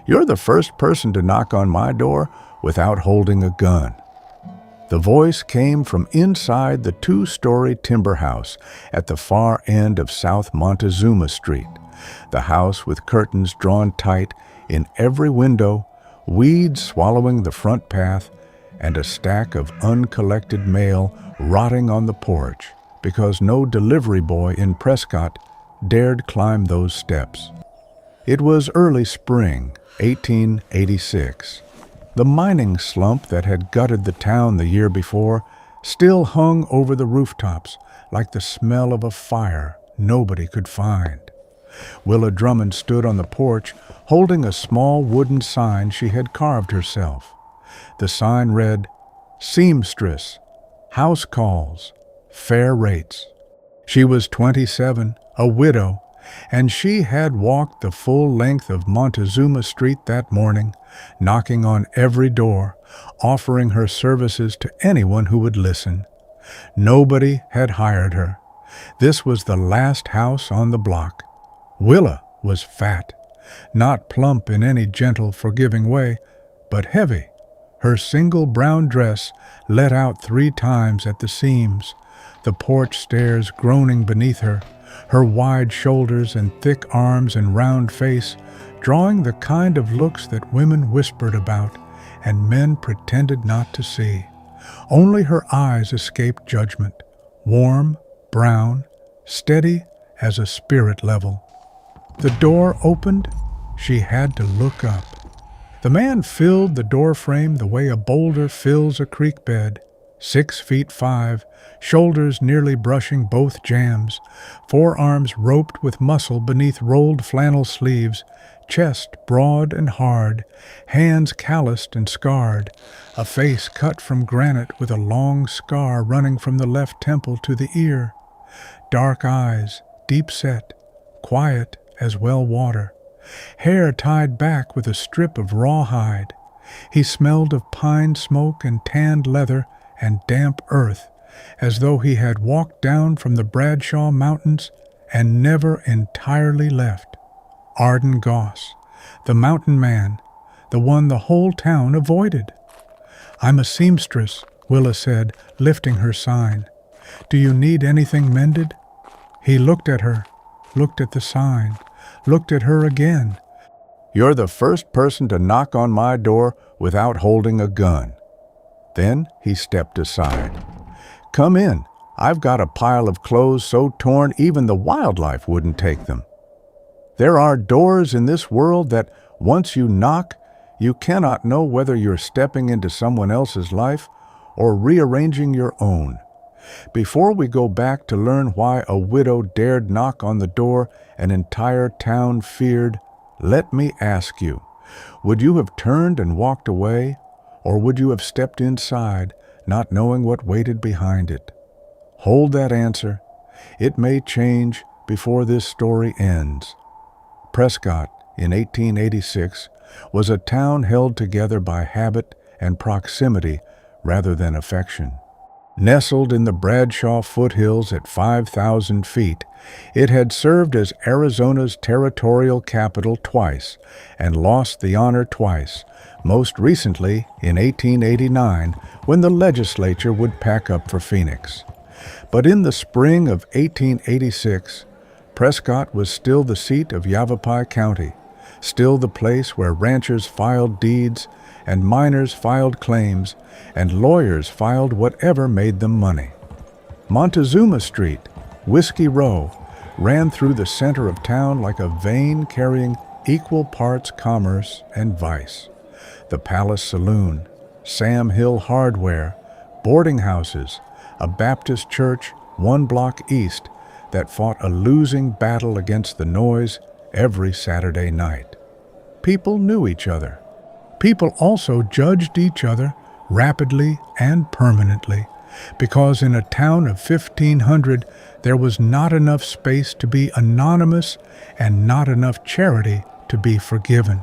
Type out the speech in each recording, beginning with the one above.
You're the first person to knock on my door without holding a gun." The voice came from inside the two-story timber house at the far end of South Montezuma Street, the house with curtains drawn tight in every window, weeds swallowing the front path, and a stack of uncollected mail rotting on the porch because no delivery boy in Prescott dared climb those steps. It was early spring, 1886. The mining slump that had gutted the town the year before still hung over the rooftops like the smell of a fire nobody could find. Willa Drummond stood on the porch holding a small wooden sign she had carved herself. The sign read, "SEAMSTRESS, House Calls, Fair Rates." She was 27, a widow, and she had walked the full length of Montezuma Street that morning, knocking on every door, offering her services to anyone who would listen. Nobody had hired her. This was the last house on the block. Willa was fat, not plump in any gentle, forgiving way, but heavy. Her single brown dress let out 3 times at the seams, the porch stairs groaning beneath her, her wide shoulders and thick arms and round face drawing the kind of looks that women whispered about and men pretended not to see. Only her eyes escaped judgment, warm, brown, steady as a spirit level. The door opened. She had to look up. The man filled the doorframe the way a boulder fills a creek bed, 6'5", shoulders nearly brushing both jambs, forearms roped with muscle beneath rolled flannel sleeves, chest broad and hard, hands calloused and scarred, a face cut from granite with a long scar running from the left temple to the ear, dark eyes, deep set, quiet as well water, hair tied back with a strip of rawhide. He smelled of pine smoke and tanned leather and damp earth, as though he had walked down from the Bradshaw Mountains and never entirely left. Arden Goss, the mountain man, the one the whole town avoided. "I'm a seamstress," Willa said, lifting her sign. "Do you need anything mended?" He looked at her, looked at the sign, looked at her again. "You're the first person to knock on my door without holding a gun." Then he stepped aside. "Come in. I've got a pile of clothes so torn even the wildlife wouldn't take them." There are doors in this world that, once you knock, you cannot know whether you're stepping into someone else's life or rearranging your own. Before we go back to learn why a widow dared knock on the door an entire town feared, let me ask you, would you have turned and walked away, or would you have stepped inside, not knowing what waited behind it? Hold that answer. It may change before this story ends. Prescott, in 1886, was a town held together by habit and proximity rather than affection. Nestled in the Bradshaw foothills at 5,000 feet, it had served as Arizona's territorial capital twice and lost the honor twice, most recently in 1889 when the legislature would pack up for Phoenix. But in the spring of 1886, Prescott was still the seat of Yavapai County, still the place where ranchers filed deeds and miners filed claims and lawyers filed whatever made them money. Montezuma Street, Whiskey Row, ran through the center of town like a vein carrying equal parts commerce and vice. The Palace Saloon, Sam Hill Hardware, boarding houses, a Baptist church 1 block east that fought a losing battle against the noise every Saturday night. People knew each other. People also judged each other rapidly and permanently, because in a town of 1,500 there was not enough space to be anonymous and not enough charity to be forgiven.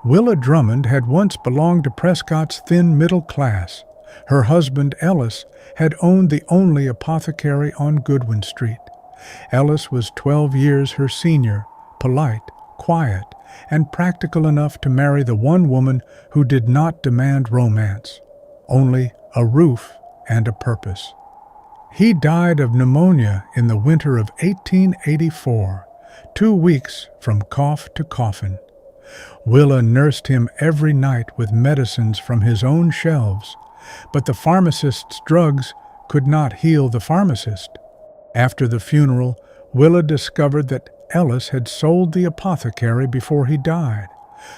Willa Drummond had once belonged to Prescott's thin middle class. Her husband, Ellis, had owned the only apothecary on Goodwin Street. Ellis was 12 years her senior, polite, quiet, and practical enough to marry the one woman who did not demand romance, only a roof and a purpose. He died of pneumonia in the winter of 1884, 2 weeks from cough to coffin. Willa nursed him every night with medicines from his own shelves, but the pharmacist's drugs could not heal the pharmacist. After the funeral, Willa discovered that Ellis had sold the apothecary before he died,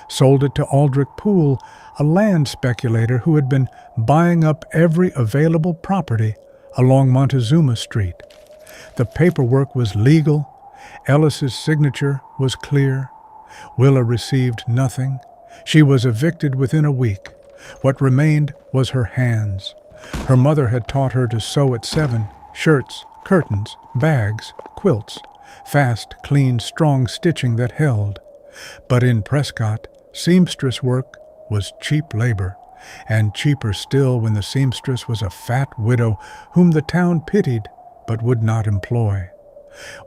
sold it to Aldrich Poole, a land speculator who had been buying up every available property along Montezuma Street. The paperwork was legal. Ellis's signature was clear. Willa received nothing. She was evicted within a week. What remained was her hands. Her mother had taught her to sew at 7, shirts, curtains, bags, quilts, fast, clean, strong stitching that held. But in Prescott, seamstress work was cheap labor, and cheaper still when the seamstress was a fat widow whom the town pitied but would not employ.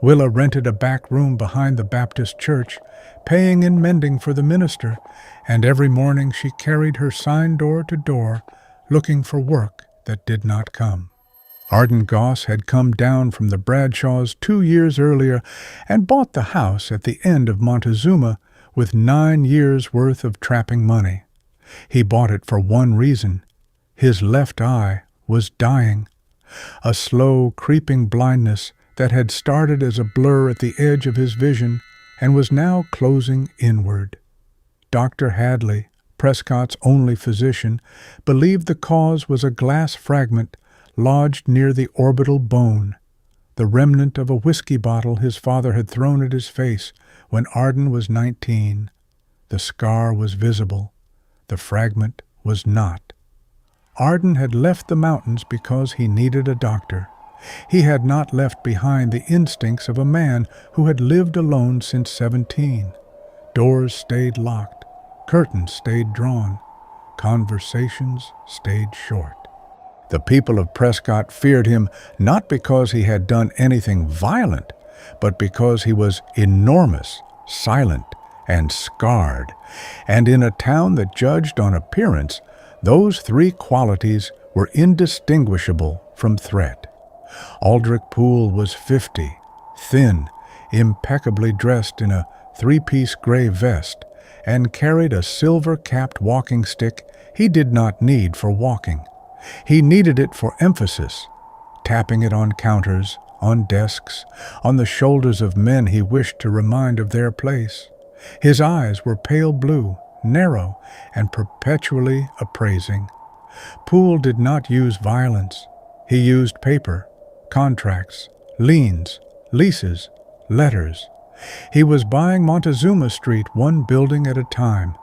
Willa rented a back room behind the Baptist church, paying in mending for the minister, and every morning she carried her sign door to door, looking for work that did not come. Arden Goss had come down from the Bradshaws 2 years earlier and bought the house at the end of Montezuma with 9 years' worth of trapping money. He bought it for one reason. His left eye was dying. A slow, creeping blindness that had started as a blur at the edge of his vision and was now closing inward. Dr. Hadley, Prescott's only physician, believed the cause was a glass fragment lodged near the orbital bone, the remnant of a whiskey bottle his father had thrown at his face when Arden was 19. The scar was visible. The fragment was not. Arden had left the mountains because he needed a doctor. He had not left behind the instincts of a man who had lived alone since 17. Doors stayed locked. Curtains stayed drawn. Conversations stayed short. The people of Prescott feared him not because he had done anything violent, but because he was enormous, silent, and scarred. And in a town that judged on appearance, those 3 qualities were indistinguishable from threat. Aldrich Poole was 50, thin, impeccably dressed in a 3-piece gray vest, and carried a silver-capped walking stick he did not need for walking. He needed it for emphasis, tapping it on counters, on desks, on the shoulders of men he wished to remind of their place. His eyes were pale blue, narrow, and perpetually appraising. Poole did not use violence. He used paper, contracts, liens, leases, letters. He was buying Montezuma Street 1 building at a time,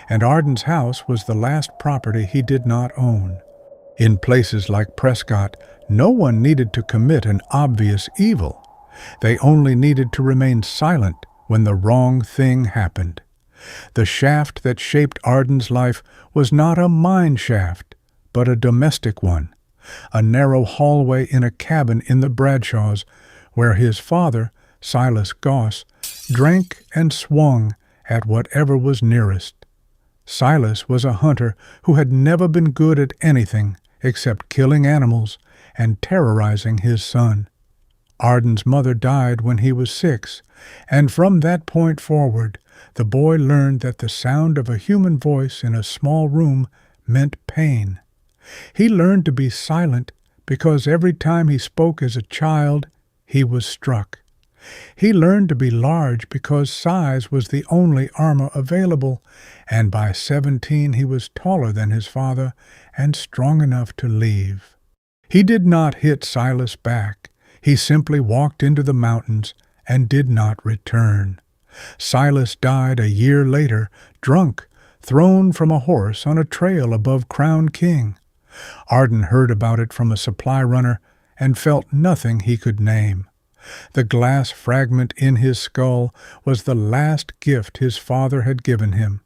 and Arden's house was the last property he did not own. In places like Prescott, no one needed to commit an obvious evil. They only needed to remain silent when the wrong thing happened. The shaft that shaped Arden's life was not a mine shaft, but a domestic one, a narrow hallway in a cabin in the Bradshaws, where his father, Silas Goss, drank and swung at whatever was nearest. Silas was a hunter who had never been good at anything except killing animals and terrorizing his son. Arden's mother died when he was 6, and from that point forward, the boy learned that the sound of a human voice in a small room meant pain. He learned to be silent because every time he spoke as a child, he was struck. He learned to be large because size was the only armor available, and by 17 he was taller than his father and strong enough to leave. He did not hit Silas back. He simply walked into the mountains and did not return. Silas died a year later, drunk, thrown from a horse on a trail above Crown King. Arden heard about it from a supply runner and felt nothing he could name. The glass fragment in his skull was the last gift his father had given him.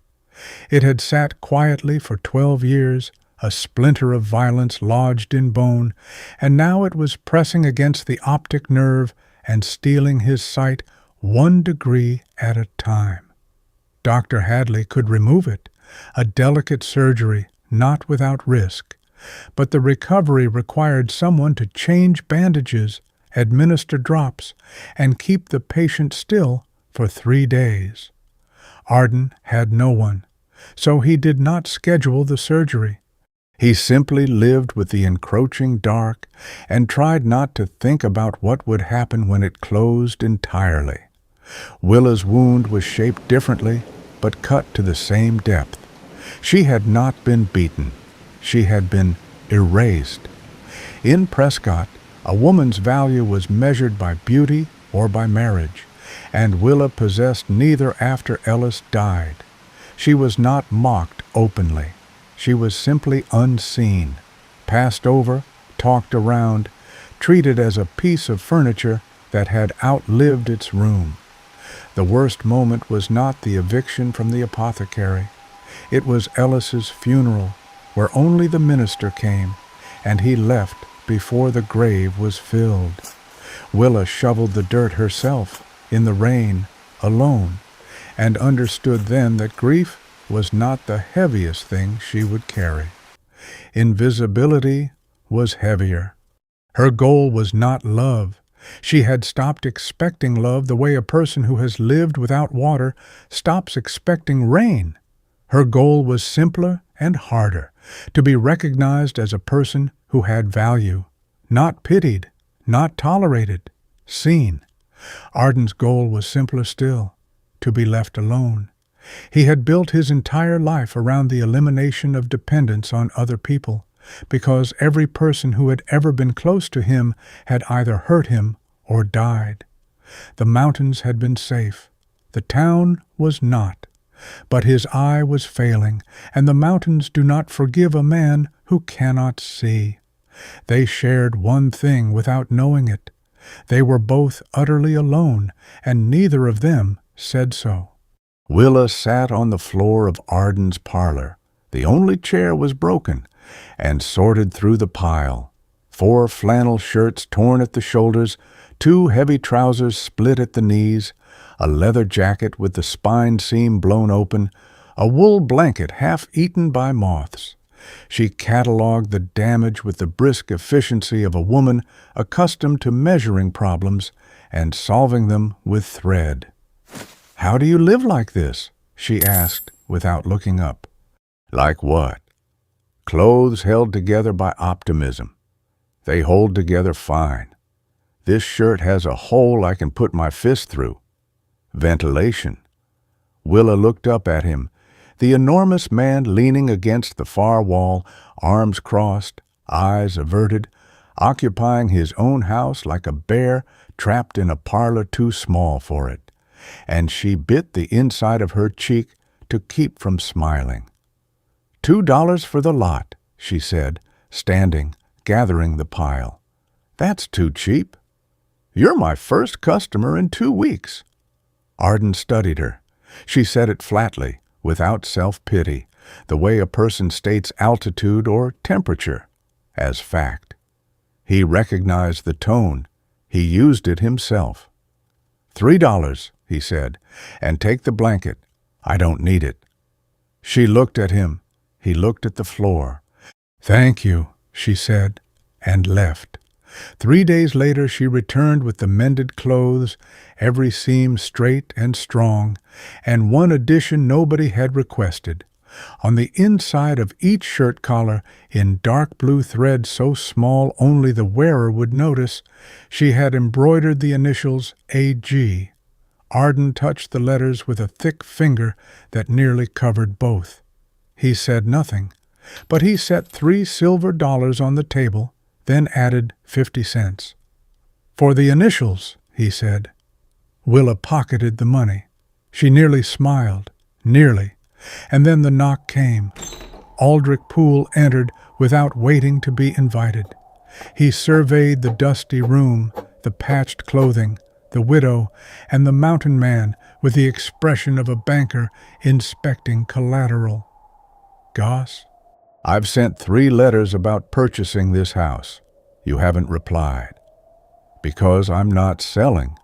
It had sat quietly for 12 years, a splinter of violence lodged in bone, and now it was pressing against the optic nerve and stealing his sight 1 degree at a time. Dr. Hadley could remove it, a delicate surgery, not without risk. But the recovery required someone to change bandages, administer drops, and keep the patient still for 3 days. Arden had no one, so he did not schedule the surgery. He simply lived with the encroaching dark and tried not to think about what would happen when it closed entirely. Willa's wound was shaped differently, but cut to the same depth. She had not been beaten. She had been erased. In Prescott, a woman's value was measured by beauty or by marriage, and Willa possessed neither after Ellis died. She was not mocked openly. She was simply unseen, passed over, talked around, treated as a piece of furniture that had outlived its room. The worst moment was not the eviction from the apothecary. It was Ellis's funeral, where only the minister came, and he left before the grave was filled. Willa shoveled the dirt herself, in the rain, alone, and understood then that grief was not the heaviest thing she would carry. Invisibility was heavier. Her goal was not love. She had stopped expecting love the way a person who has lived without water stops expecting rain. Her goal was simpler and harder, to be recognized as a person who had value, not pitied, not tolerated, seen. Arden's goal was simpler still, to be left alone. He had built his entire life around the elimination of dependence on other people, because every person who had ever been close to him had either hurt him or died. The mountains had been safe. The town was not. But his eye was failing, and the mountains do not forgive a man who cannot see. They shared one thing without knowing it. They were both utterly alone, and neither of them said so. Willa sat on the floor of Arden's parlor. The only chair was broken, and sorted through the pile. 4 flannel shirts torn at the shoulders, 2 heavy trousers split at the knees, a leather jacket with the spine seam blown open, a wool blanket half eaten by moths. She catalogued the damage with the brisk efficiency of a woman accustomed to measuring problems and solving them with thread. "How do you live like this?" she asked without looking up. "Like what?" "Clothes held together by optimism. They hold together fine. This shirt has a hole I can put my fist through. Ventilation." Willa looked up at him, the enormous man leaning against the far wall, arms crossed, eyes averted, occupying his own house like a bear trapped in a parlor too small for it. And she bit the inside of her cheek to keep from smiling. $2 for the lot," she said, standing, gathering the pile. "That's too cheap. You're my first customer in 2 weeks. Arden studied her. She said it flatly, without self-pity, the way a person states altitude or temperature, as fact. He recognized the tone. He used it himself. $3, he said, "and take the blanket. I don't need it." She looked at him. He looked at the floor. "Thank you," she said, and left. 3 days later she returned with the mended clothes, every seam straight and strong, and one addition nobody had requested. On the inside of each shirt collar, in dark blue thread so small only the wearer would notice, she had embroidered the initials A.G. Arden touched the letters with a thick finger that nearly covered both. He said nothing, but he set 3 silver dollars on the table, then added 50 cents. "For the initials," he said. Willa pocketed the money. She nearly smiled, nearly, and then the knock came. Aldrich Poole entered without waiting to be invited. He surveyed the dusty room, the patched clothing, the widow, and the mountain man with the expression of a banker inspecting collateral. "Goss, I've sent 3 letters about purchasing this house. You haven't replied." "Because I'm not selling.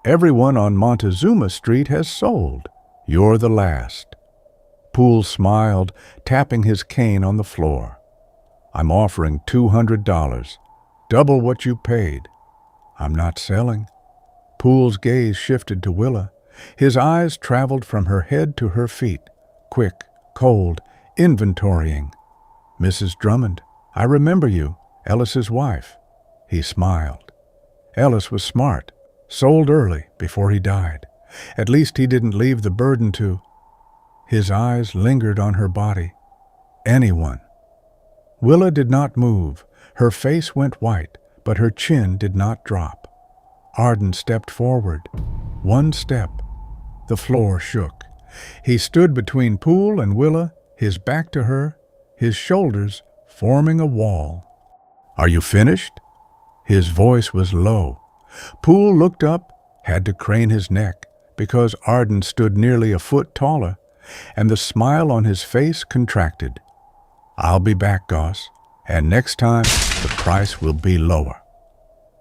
Everyone on Montezuma Street has sold. You're the last." Poole smiled, tapping his cane on the floor. "I'm offering $200, double what you paid." "I'm not selling." Poole's gaze shifted to Willa. His eyes traveled from her head to her feet, quick, cold, inventorying. "Mrs. Drummond, I remember you, Ellis's wife." He smiled. Ellis was smart, sold early before he died. At least he didn't leave the burden to... His eyes lingered on her body. Anyone. Willa did not move. Her face went white, but her chin did not drop. Arden stepped forward. One step. The floor shook. He stood between Poole and Willa, his back to her, his shoulders forming a wall. "Are you finished?" His voice was low. Poole looked up, had to crane his neck, because Arden stood nearly a foot taller, and the smile on his face contracted. "I'll be back, Goss, and next time the price will be lower."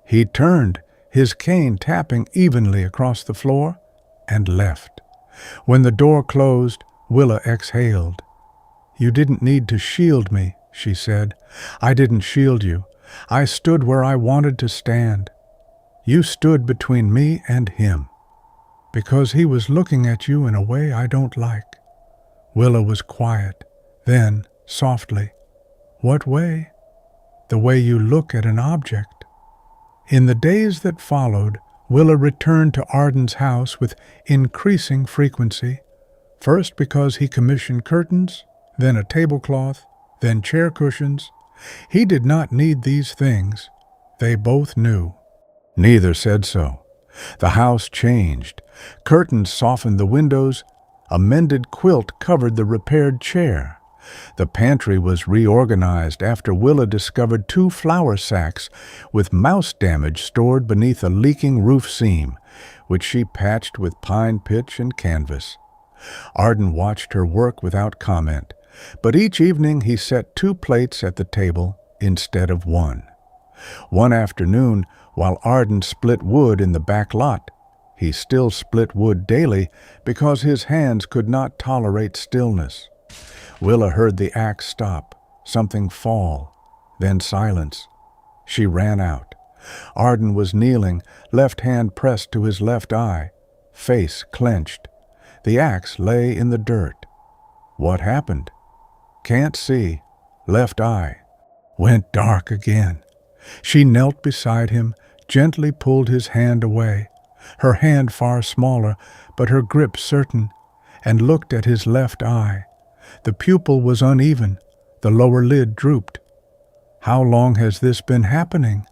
He turned, his cane tapping evenly across the floor, and left. When the door closed, Willa exhaled. "You didn't need to shield me," she said. "I didn't shield you. I stood where I wanted to stand. You stood between me and him, because he was looking at you in a way I don't like." Willa was quiet. Then, softly, "What way?" "The way you look at an object." In the days that followed, Willa returned to Arden's house with increasing frequency, first because he commissioned curtains, then a tablecloth, then chair cushions. He did not need these things. They both knew. Neither said so. The house changed. Curtains softened the windows. A mended quilt covered the repaired chair. The pantry was reorganized after Willa discovered 2 flour sacks with mouse damage stored beneath a leaking roof seam, which she patched with pine pitch and canvas. Arden watched her work without comment, but each evening he set 2 plates at the table instead of 1. One afternoon, while Arden split wood in the back lot, he still split wood daily because his hands could not tolerate stillness. Willa heard the axe stop, something fall, then silence. She ran out. Arden was kneeling, left hand pressed to his left eye, face clenched. The axe lay in the dirt. What happened? Can't see. Left eye. Went dark again. She knelt beside him, gently pulled his hand away, her hand far smaller, but her grip certain, and looked at his left eye. The pupil was uneven, the lower lid drooped. "How long has this been happening?"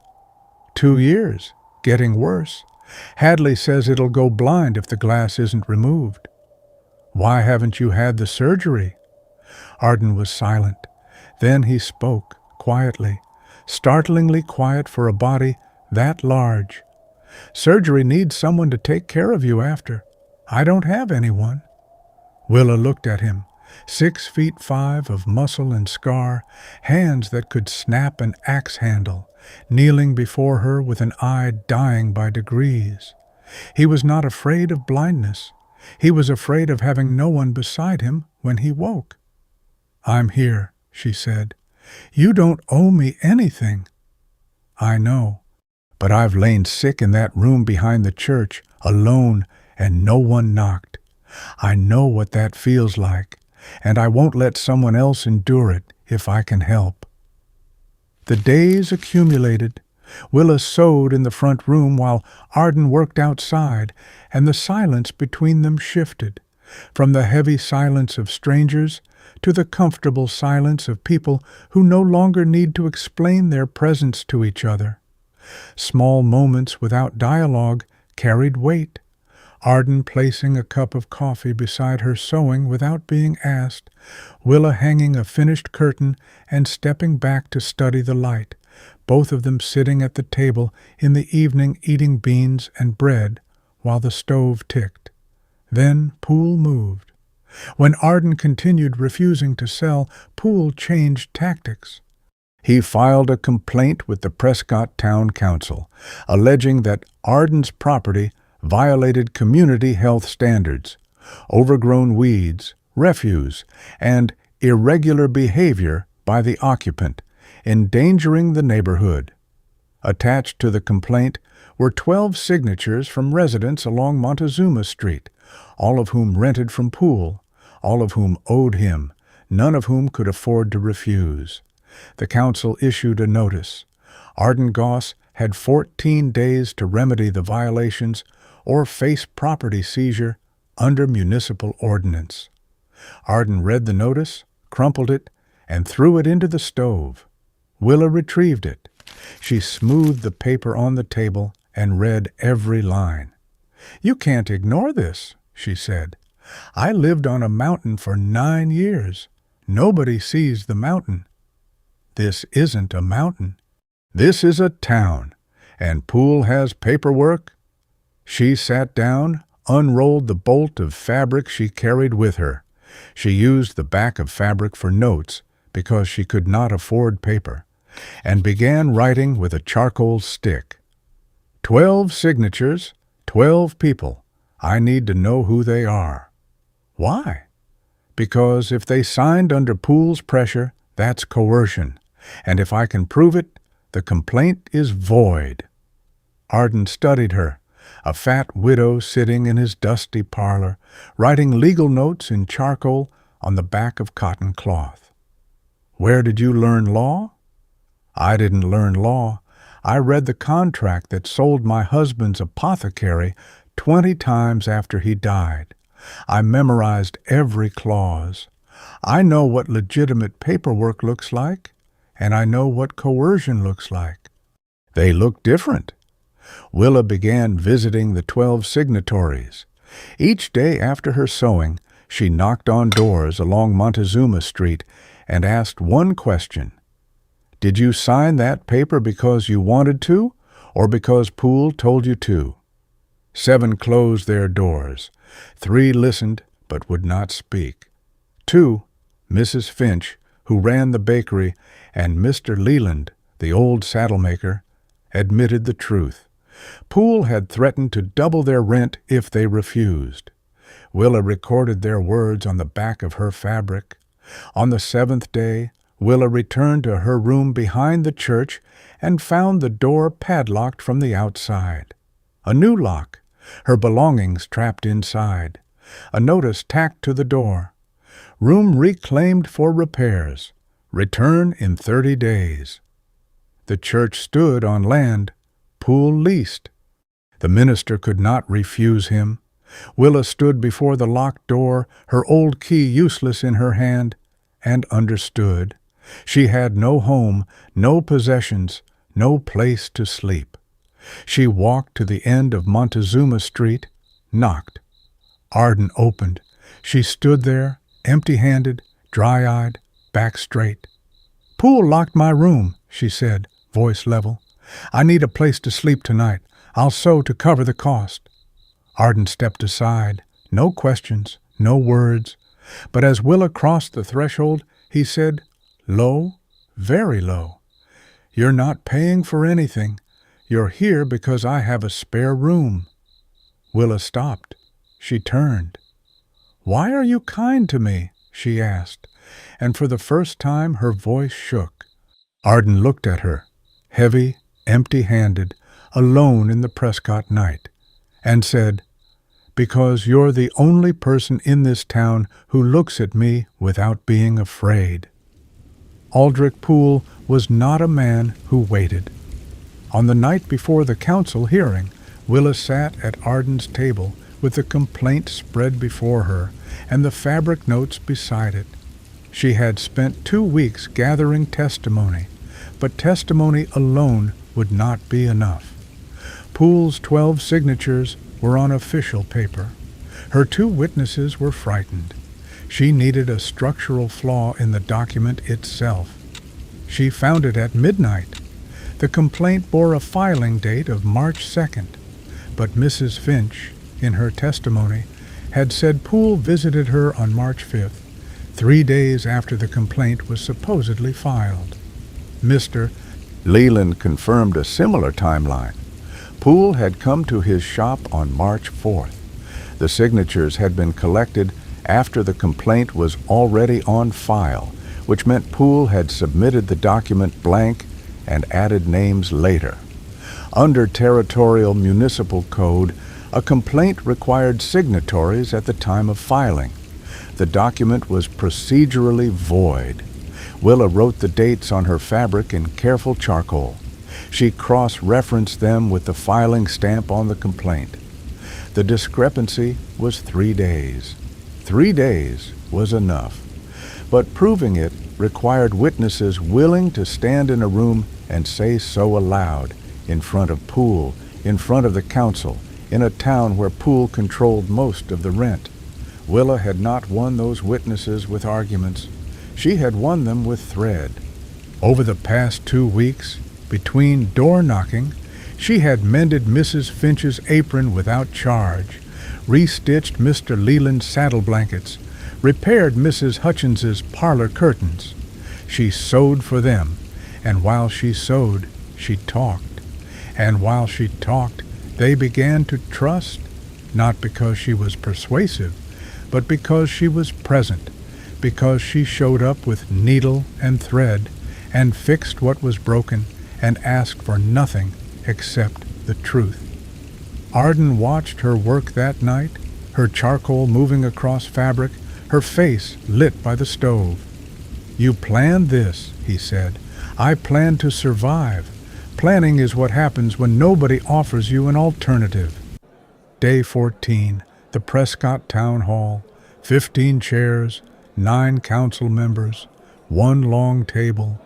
2 years, getting worse. Hadley says it'll go blind if the glass isn't removed." "Why haven't you had the surgery?" Arden was silent. Then he spoke, quietly, startlingly quiet for a body that large. "Surgery needs someone to take care of you after. I don't have anyone." Willa looked at him, 6'5" of muscle and scar, hands that could snap an axe handle, kneeling before her with an eye dying by degrees. He was not afraid of blindness. He was afraid of having no one beside him when he woke. "I'm here," she said. "You don't owe me anything." "I know, but I've lain sick in that room behind the church, alone, and no one knocked. I know what that feels like, and I won't let someone else endure it if I can help." The days accumulated. Willa sewed in the front room while Arden worked outside, and the silence between them shifted, from the heavy silence of strangers to the comfortable silence of people who no longer need to explain their presence to each other. Small moments without dialogue carried weight. Arden placing a cup of coffee beside her sewing without being asked, Willa hanging a finished curtain and stepping back to study the light, both of them sitting at the table in the evening eating beans and bread while the stove ticked. Then Poole moved. When Arden continued refusing to sell, Poole changed tactics. He filed a complaint with the Prescott Town Council, alleging that Arden's property violated community health standards, overgrown weeds, refuse, and irregular behavior by the occupant, endangering the neighborhood. Attached to the complaint were 12 signatures from residents along Montezuma Street, all of whom rented from Poole, all of whom owed him, none of whom could afford to refuse. The council issued a notice. Arden Goss had 14 days to remedy the violations or face property seizure under municipal ordinance. Arden read the notice, crumpled it, and threw it into the stove. Willa retrieved it. She smoothed the paper on the table and read every line. "You can't ignore this," she said. "I lived on a mountain for 9 years. Nobody sees the mountain. This isn't a mountain. This is a town, and Poole has paperwork." She sat down, unrolled the bolt of fabric she carried with her. She used the back of fabric for notes because she could not afford paper, and began writing with a charcoal stick. 12 signatures, 12 people. I need to know who they are. Why? Because if they signed under Poole's pressure, that's coercion, and if I can prove it, the complaint is void. Arden studied her, a fat widow sitting in his dusty parlor, writing legal notes in charcoal on the back of cotton cloth. "Where did you learn law?" "I didn't learn law. I read the contract that sold my husband's apothecary 20 times after he died. I memorized every clause. I know what legitimate paperwork looks like, and I know what coercion looks like." They look different. Willa began visiting the 12 signatories. Each day after her sewing, she knocked on doors along Montezuma Street and asked one question. "Did you sign that paper because you wanted to, or because Poole told you to?" 7 closed their doors. 3 listened but would not speak. 2, Mrs. Finch, who ran the bakery, and Mr. Leland, the old saddlemaker, admitted the truth. Poole had threatened to double their rent if they refused. Willa recorded their words on the back of her fabric. On the 7th day, Willa returned to her room behind the church and found the door padlocked from the outside. A new lock, her belongings trapped inside. A notice tacked to the door. Room reclaimed for repairs. Return in 30 days. The church stood on land Poole leased. The minister could not refuse him. Willa stood before the locked door, her old key useless in her hand, and understood. She had no home, no possessions, no place to sleep. She walked to the end of Montezuma Street, knocked. Arden opened. She stood there, empty-handed, dry-eyed, back straight. "Poole locked my room," she said, voice level. "I need a place to sleep tonight. I'll sew to cover the cost." Arden stepped aside. No questions, no words. But as Willa crossed the threshold, he said, low, very low, "You're not paying for anything. You're here because I have a spare room." Willa stopped. She turned. "Why are you kind to me?" she asked, and for the first time her voice shook. Arden looked at her, heavy, empty-handed, alone in the Prescott night, and said, "Because you're the only person in this town who looks at me without being afraid." Aldrich Poole was not a man who waited. On the night before the council hearing, Willa sat at Arden's table with the complaint spread before her and the fabric notes beside it. She had spent 2 weeks gathering testimony, but testimony alone would not be enough. Poole's 12 signatures were on official paper. Her 2 witnesses were frightened. She needed a structural flaw in the document itself. She found it at midnight. The complaint bore a filing date of March 2nd, but Mrs. Finch, in her testimony, had said Poole visited her on March 5th, 3 days after the complaint was supposedly filed. Mr. Leland confirmed a similar timeline. Poole had come to his shop on March 4th. The signatures had been collected after the complaint was already on file, which meant Poole had submitted the document blank and added names later. Under Territorial Municipal Code, a complaint required signatories at the time of filing. The document was procedurally void. Willa wrote the dates on her fabric in careful charcoal. She cross-referenced them with the filing stamp on the complaint. The discrepancy was 3 days. 3 days was enough. But proving it required witnesses willing to stand in a room and say so aloud, in front of Poole, in front of the council, in a town where Poole controlled most of the rent. Willa had not won those witnesses with arguments. She had won them with thread. Over the past 2 weeks, between door-knocking, she had mended Mrs. Finch's apron without charge, restitched Mr. Leland's saddle blankets, repaired Mrs. Hutchins's parlor curtains. She sewed for them, and while she sewed, she talked. And while she talked, they began to trust, not because she was persuasive, but because she was present, because she showed up with needle and thread and fixed what was broken and asked for nothing except the truth. Arden watched her work that night, her charcoal moving across fabric, her face lit by the stove. "You planned this," he said. "I planned to survive. Planning is what happens when nobody offers you an alternative." Day 14, the Prescott Town Hall, 15 chairs, 9 council members, 1 long table.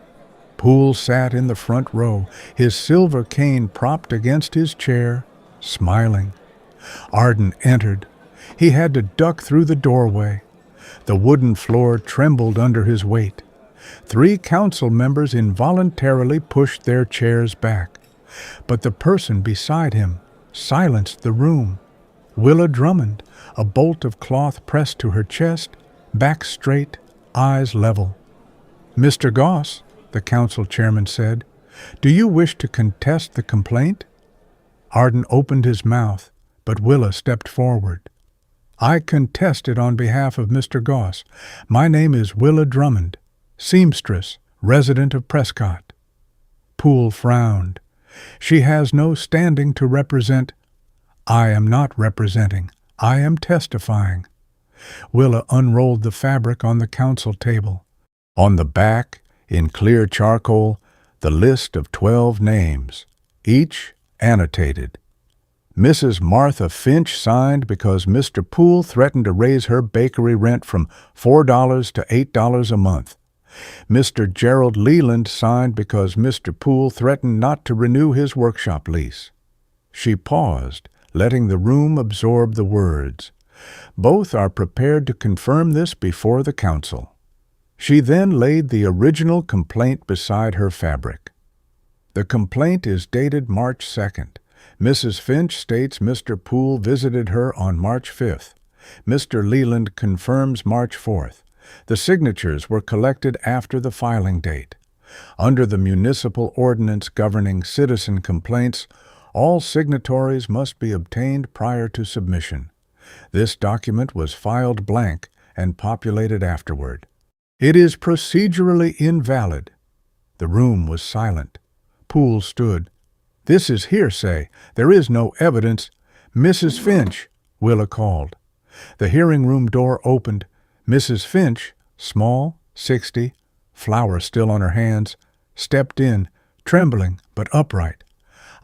Poole sat in the front row, his silver cane propped against his chair, smiling. Arden entered. He had to duck through the doorway. The wooden floor trembled under his weight. 3 council members involuntarily pushed their chairs back. But the person beside him silenced the room. Willa Drummond, a bolt of cloth pressed to her chest, back straight, eyes level. "Mr. Goss," the council chairman said, "do you wish to contest the complaint?" Arden opened his mouth, but Willa stepped forward. "I contest it on behalf of Mr. Goss. My name is Willa Drummond, seamstress, resident of Prescott." Poole frowned. "She has no standing to represent—" "I am not representing. I am testifying." Willa unrolled the fabric on the council table. On the back, in clear charcoal, the list of 12 names, each annotated. Mrs. Martha Finch signed because Mr. Poole threatened to raise her bakery rent from $4 to $8 a month. Mr. Gerald Leland signed because Mr. Poole threatened not to renew his workshop lease. She paused, letting the room absorb the words. Both are prepared to confirm this before the council. She then laid the original complaint beside her fabric. The complaint is dated March 2nd. Mrs. Finch states Mr. Poole visited her on March 5th. Mr. Leland confirms March 4th. The signatures were collected after the filing date. Under the municipal ordinance governing citizen complaints, all signatories must be obtained prior to submission. This document was filed blank and populated afterward. "It is procedurally invalid." The room was silent. Poole stood. "This is hearsay. There is no evidence." "Mrs. Finch," Willa called. The hearing room door opened. Mrs. Finch, small, 60, flour still on her hands, stepped in, trembling but upright.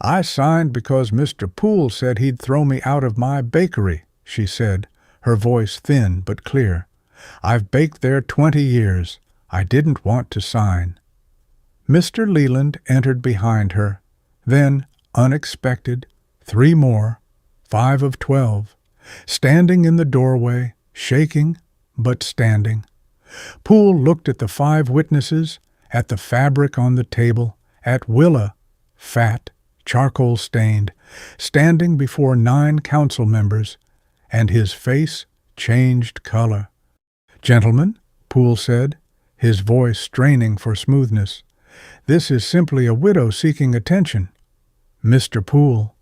"I signed because Mr. Poole said he'd throw me out of my bakery," she said, her voice thin but clear. "I've baked there 20 years. I didn't want to sign." Mr. Leland entered behind her. Then, unexpected, 3 more, 5 of 12, standing in the doorway, shaking but standing. Poole looked at the 5 witnesses, at the fabric on the table, at Willa, fat, charcoal-stained, standing before 9 council members, and his face changed color. "Gentlemen," Poole said, his voice straining for smoothness, "this is simply a widow seeking attention." "Mr. Poole,"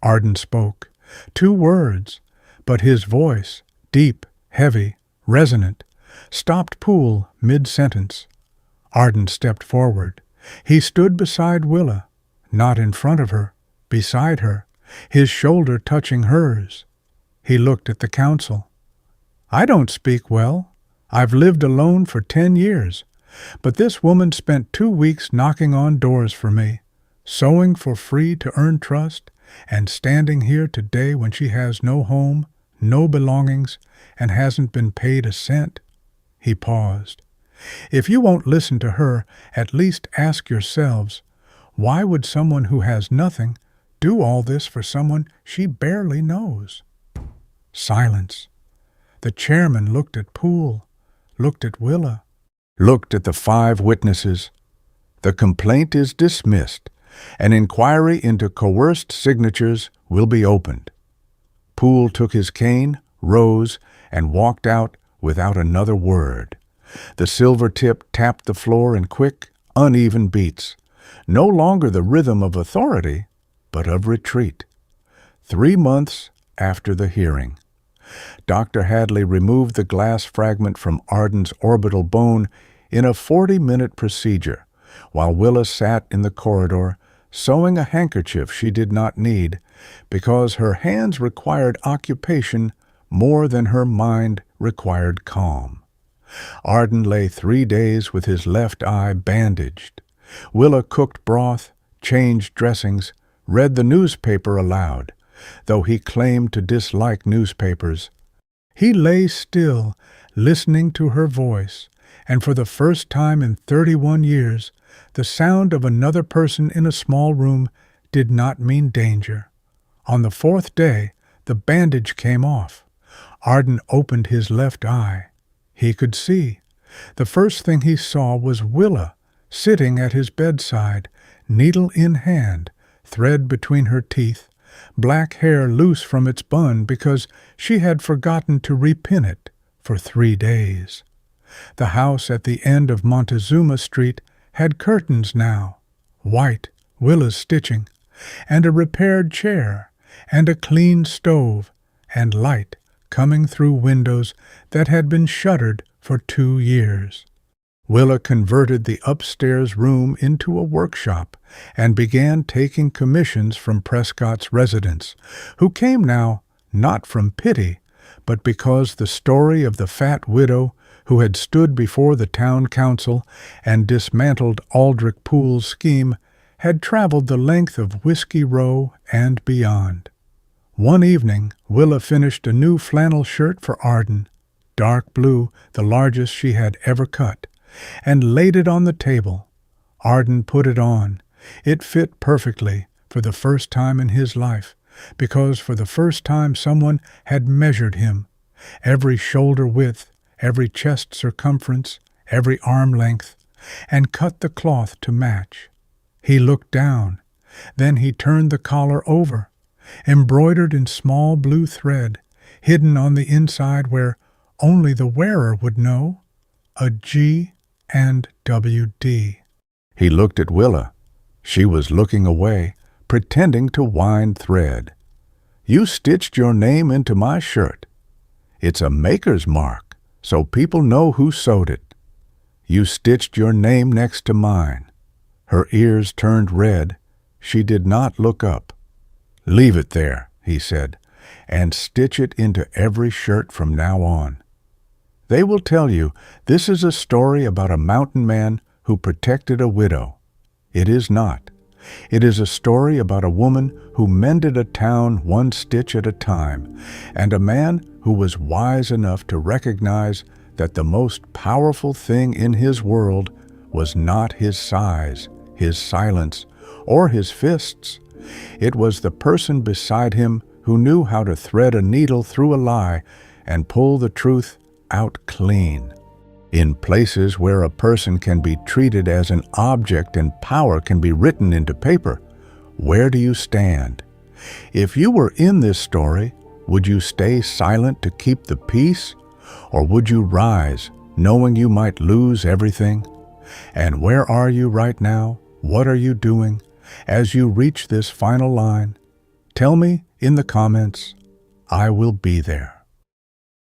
Arden spoke. 2 words, But his voice, deep, heavy, resonant, stopped Poole mid-sentence. Arden stepped forward. He stood beside Willa, not in front of her, beside her, his shoulder touching hers. He looked at the council. "I don't speak well. I've lived alone for 10 years, but this woman spent 2 weeks knocking on doors for me, sewing for free to earn trust, and standing here today when she has no home, no belongings, and hasn't been paid a cent." He paused. "If you won't listen to her, at least ask yourselves, why would someone who has nothing do all this for someone she barely knows?" Silence. The chairman looked at Poole, looked at Willa, looked at the 5 witnesses. "The complaint is dismissed. An inquiry into coerced signatures will be opened." Poole took his cane, rose, and walked out without another word. The silver tip tapped the floor in quick, uneven beats, no longer the rhythm of authority, but of retreat. 3 months after the hearing, Dr. Hadley removed the glass fragment from Arden's orbital bone in a 40-minute procedure, while Willa sat in the corridor sewing a handkerchief she did not need because her hands required occupation more than her mind required calm. Arden lay 3 days with his left eye bandaged. Willa cooked broth, changed dressings, read the newspaper aloud, though he claimed to dislike newspapers. He lay still, listening to her voice, and for the first time in 31 years, the sound of another person in a small room did not mean danger. On the 4th day, the bandage came off. Arden opened his left eye. He could see. The first thing he saw was Willa, sitting at his bedside, needle in hand, thread between her teeth, black hair loose from its bun because she had forgotten to repin it for 3 days. The house at the end of Montezuma Street had curtains now, white, Willa's stitching, and a repaired chair, and a clean stove, and light coming through windows that had been shuttered for 2 years. Willa converted the upstairs room into a workshop and began taking commissions from Prescott's residents, who came now not from pity, but because the story of the fat widow who had stood before the town council and dismantled Aldrich Poole's scheme had traveled the length of Whiskey Row and beyond. One evening, Willa finished a new flannel shirt for Arden, dark blue, the largest she had ever cut, and laid it on the table. Arden put it on. It fit perfectly for the first time in his life, because for the first time someone had measured him, every shoulder width, every chest circumference, every arm length, and cut the cloth to match. He looked down. Then he turned the collar over, embroidered in small blue thread, hidden on the inside where only the wearer would know, a G and WD. He looked at Willa. She was looking away, pretending to wind thread. "You stitched your name into my shirt. It's a maker's mark, so people know who sewed it. You stitched your name next to mine." Her ears turned red. She did not look up. "Leave it there," he said, "and stitch it into every shirt from now on. They will tell you this is a story about a mountain man who protected a widow. It is not. It is a story about a woman who mended a town one stitch at a time, and a man who was wise enough to recognize that the most powerful thing in his world was not his size, his silence, or his fists. It was the person beside him who knew how to thread a needle through a lie and pull the truth out clean. In places where a person can be treated as an object and power can be written into paper, where do you stand? If you were in this story, would you stay silent to keep the peace? Or would you rise, knowing you might lose everything? And where are you right now? What are you doing as you reach this final line? Tell me in the comments. I will be there.